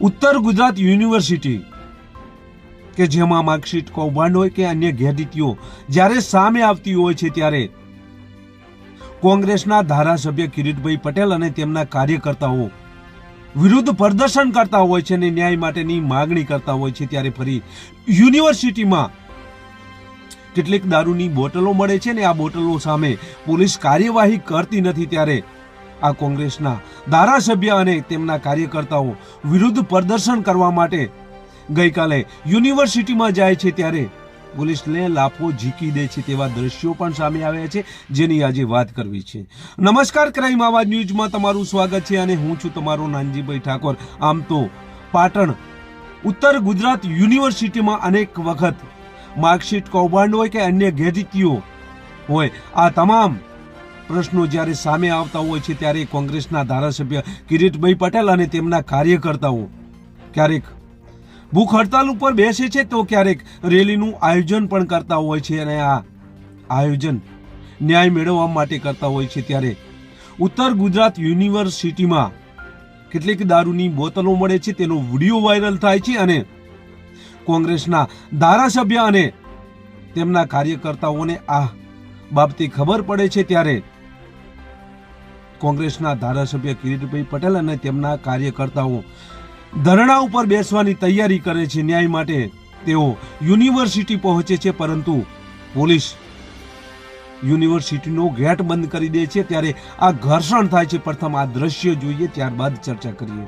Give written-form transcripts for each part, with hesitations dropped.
ઉત્તર ગુજરાત યુનિવર્સિટી કે જેમાં માર્કશીટ કૌભાંડ હોય કે અન્ય ગેરરીતિઓ જ્યારે સામે આવતી હોય છે ત્યારે કોંગ્રેસના ધારાસભ્ય કિરીટભાઈ પટેલ અને તેમના કાર્યકર્તાઓ વિરુદ્ધ પ્રદર્શન કરતા હોય છે અને ન્યાય માટેની માગણી કરતા હોય છે ત્યારે ફરી યુનિવર્સિટીમાં કેટલીક દારૂની બોટલો મળે છે ને આ બોટલો સામે પોલીસ કાર્યવાહી કરતી નથી ત્યારે આ કોંગ્રેસના ધારાસભ્ય અને તેમના કાર્યકર્તાઓ વિરુદ્ધ પ્રદર્શન કરવા માટે ગઈકાલે યુનિવર્સિટીમાં જાય છે ત્યારે પોલીસને લાફો ઝીકી દે છે તેવા દ્રશ્યો પણ સામે આવ્યા છે જેની આજે વાત કરવી છે। નમસ્કાર, ક્રાઇમ આવાજ ન્યૂઝમાં તમારું સ્વાગત છે અને હું છું તમારો નાનજીભાઈ ઠાકોર। આમ તો પાટણ ઉત્તર ગુજરાત યુનિવર્સિટીમાં અનેક વખત માર્કશીટ કૌભાંડ હોય કે અન્ય ગેરરીતિઓ હોય આ તમામ પ્રશ્નો જ્યારે સામે આવતા હોય છે ત્યારે કોંગ્રેસના ધારાસભ્ય કિરીટભાઈ પટેલ અને તેમના કાર્યકર્તાઓ ક્યારેક ભૂખ હડતાલ ઉપર બેસે છે તો ક્યારેક રેલીનું આયોજન પણ કરતા હોય છે અને આ આયોજન ન્યાય મેળવવા માટે કરતા હોય છે ત્યારે ઉત્તર ગુજરાત યુનિવર્સિટીમાં કેટલીક દારૂની બોટલો મળે છે તેનો વિડીયો વાયરલ થાય છે અને કોંગ્રેસના ધારાસભ્ય અને તેમના કાર્યકર્તાઓને આ બાબતે ખબર પડે છે ત્યારે કોંગ્રેસના ધારાસભ્ય કિરીટભાઈ પટેલ અને તેમના કાર્યકર્તાઓ ધરણા ઉપર બેસવાની તૈયારી કરે છે। ન્યાય માટે તેઓ યુનિવર્સિટી પહોંચે છે પરંતુ પોલીસ યુનિવર્સિટીનો ગેટ બંધ કરી દે છે ત્યારે આ ઘર્ષણ થાય છે। પ્રથમ આ દ્રશ્ય જોઈએ ત્યારબાદ ચર્ચા કરીએ।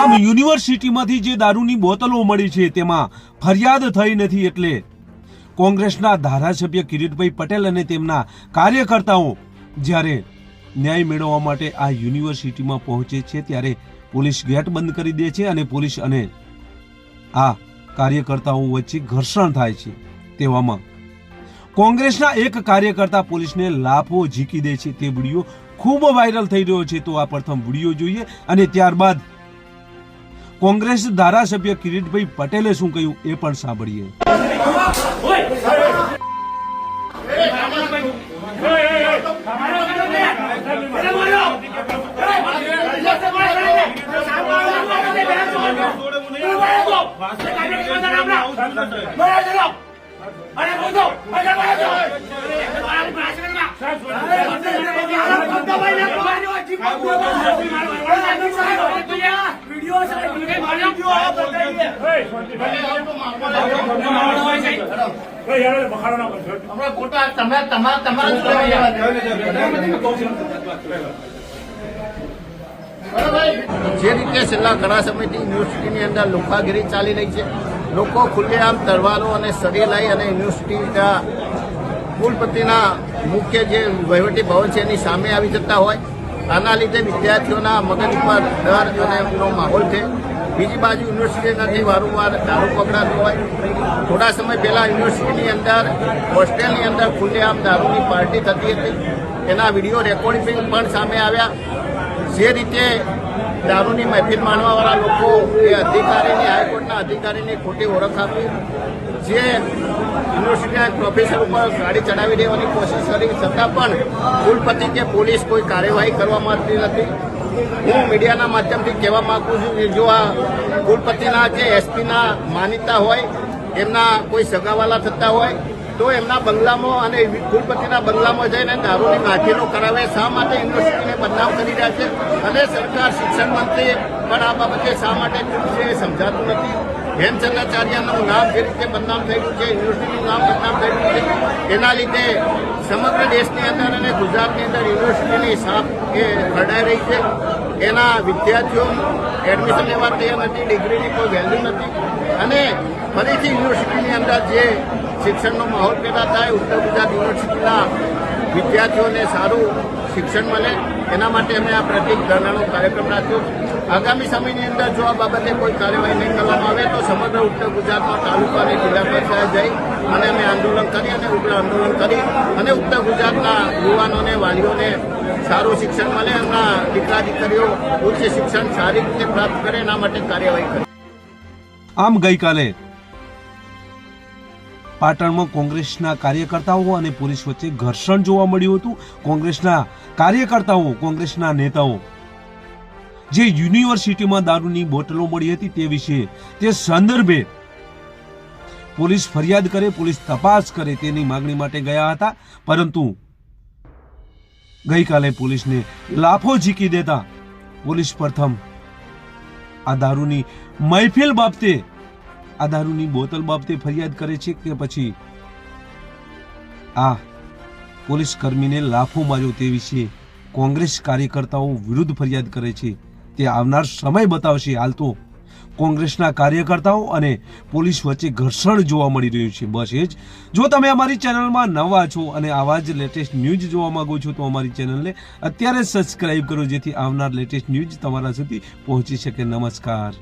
આમ યુનિવર્સિટીમાંથી જે દારૂની બોટલો મળી છે તેમાં ફરિયાદ થઈ નથી એટલે કોંગ્રેસના ધારાસભ્ય કિરીટભાઈ પટેલ અને તેમના કાર્યકર્તાઓ જ્યારે ન્યાય મેળવવા માટે આ યુનિવર્સિટીમાં પહોંચે છે ત્યારે પોલીસ ગેટ બંધ કરી દે છે અને પોલીસ અને આ કાર્યકર્તાઓ વચ્ચે ઘર્ષણ થાય છે। તેવામાં કોંગ્રેસના એક કાર્યકર્તા પોલીસને લાફો ઝીકી દે છે તે વિડીયો ખૂબ વાયરલ થઈ રહ્યો છે। તો આ પ્રથમ વિડીયો જોઈએ અને ત્યારબાદ કોંગ્રેસ ધારાસભ્ય કિરીટભાઈ પટેલે શું કહ્યું એ પણ સાંભળીએ। જે રીતે છેલ્લા ઘણા સમયથી યુનિવર્સિટીની અંદર લુખાગીરી ચાલી રહી છે, લોકો ખુલ્લેઆમ તલવારો અને સરી લઈ અને યુનિવર્સિટીના કુલપતિના મુખ્ય જે વહીવટી ભવન છે એની સામે આવી જતા હોય, આના લીધે વિદ્યાર્થીઓના મગજ પર ડર અને એનો માહોલ છે. બીજી બાજુ યુનિવર્સિટીમાંથી વારંવાર દારૂ પકડાતો હોય. થોડા સમય પહેલા યુનિવર્સિટીની અંદર હોસ્ટેલની અંદર ખુલ્લેઆમ દારૂની પાર્ટી થતી હતી, એના વિડીયો રેકોર્ડિંગ પણ સામે આવ્યા. જે રીતે દારૂની મહેફિલ માણવાવાળા લોકો એ અધિકારીની હાઈકોર્ટના અધિકારીની ખોટી ઓળખ આપી, જે યુનિવર્સિટીના પ્રોફેસર ઉપર ગાડી ચડાવી દેવાની કોશિશ કરી છતાં પણ કુલપતિ કે પોલીસ કોઈ કાર્યવાહી કરવા માંગતી નથી. હું મીડિયાના માધ્યમથી કહેવા માંગુ છું કે જો આ કુલપતિના કે એસપીના માનીતા હોય, એમના કોઈ સગાવાલા થતા હોય તો એમના બંગલામાં અને કુલપતિના બંગલામાં જઈને દારૂની મહેફિલો કરાવે. શા માટે યુનિવર્સિટીને બદનામ કરી રહ્યા છે અને સરકાર શિક્ષણ મંત્રી પણ આ બાબતે શા માટે ચૂપ છે એ સમજાતું નથી. હેમચંદ્રાચાર્યનું નામ જે રીતે બદનામ થઈ ગયું છે, યુનિવર્સિટીનું નામ બદનામ થઈ ગયું છે, એના લીધે સમગ્ર દેશની અંદર અને ગુજરાતની અંદર યુનિવર્સિટીની સાપ એ ખરડાઈ રહી છે. એના વિદ્યાર્થીઓ એડમિશન લેવા તૈયાર નથી, ડિગ્રીની કોઈ વેલ્યુ નથી અને ફરીથી યુનિવર્સિટીની અંદર જે શિક્ષણનો માહોલ પેદા થાય, ઉત્તર ગુજરાત યુનિવર્સિટીના વિદ્યાર્થીઓને સારું શિક્ષણ મળે, એના માટે અમે આ પ્રતિક ધરણાનો કાર્યક્રમ રાખ્યો. આગામી સમયની અંદર જો આ બાબતે કોઈ કાર્યવાહી નહીં કરવામાં આવે તો સમગ્ર ઉત્તર ગુજરાતમાં તાલુકા અને જિલ્લા કક્ષાએ જઈ અને અમે આંદોલન કરી અને ઉગ્ર આંદોલન કરી અને ઉત્તર ગુજરાતના યુવાનોને, વાલીઓને સારું શિક્ષણ મળે, એમના દીકરા દીકરીઓ ઉચ્ચ શિક્ષણ સારી રીતે પ્રાપ્ત કરે એના માટે કાર્યવાહી કરી. આમ ગઈકાલે પાટણમાં કોંગ્રેસના કાર્યકર્તાઓ અને પોલીસ વચ્ચે ઘર્ષણ જોવા મળ્યું હતું. કોંગ્રેસના કાર્યકર્તાઓ, કોંગ્રેસના નેતાઓ જે યુનિવર્સિટીમાં દારૂની બોટલો મળી હતી તે વિશે, તે સંદર્ભે પોલીસ ફરિયાદ કરે, પોલીસ તપાસ કરે તેની માંગણી માટે ગયા હતા. પરંતુ ગઈકાલે પોલીસને લાફો ઝીકી દેતા પોલીસ પ્રથમ આ દારૂની મહેફિલ બાબતે, આ દારૂની બોતલ બાબતે ફરિયાદ કરે છે કે પછી આ પોલીસ કર્મીને લાફો માર્યો તે વિશે કોંગ્રેસ કાર્યકર્તાઓ વિરુદ્ધ ફરિયાદ કરે છે, તે આવનાર સમય બતાવશે. હાલ તો કોંગ્રેસના કાર્યકર્તાઓ અને પોલીસ વચ્ચે ઘર્ષણ જોવા મળી રહ્યું છે. બસ એ જ. જો તમે અમારી ચેનલમાં નવા છો અને આવા જ લેટેસ્ટ ન્યૂઝ જોવા માંગો છો તો અમારી ચેનલને અત્યારે સબસ્ક્રાઇબ કરો, જેથી આવનાર લેટેસ્ટ ન્યૂઝ તમારા સુધી પહોંચી શકે. નમસ્કાર.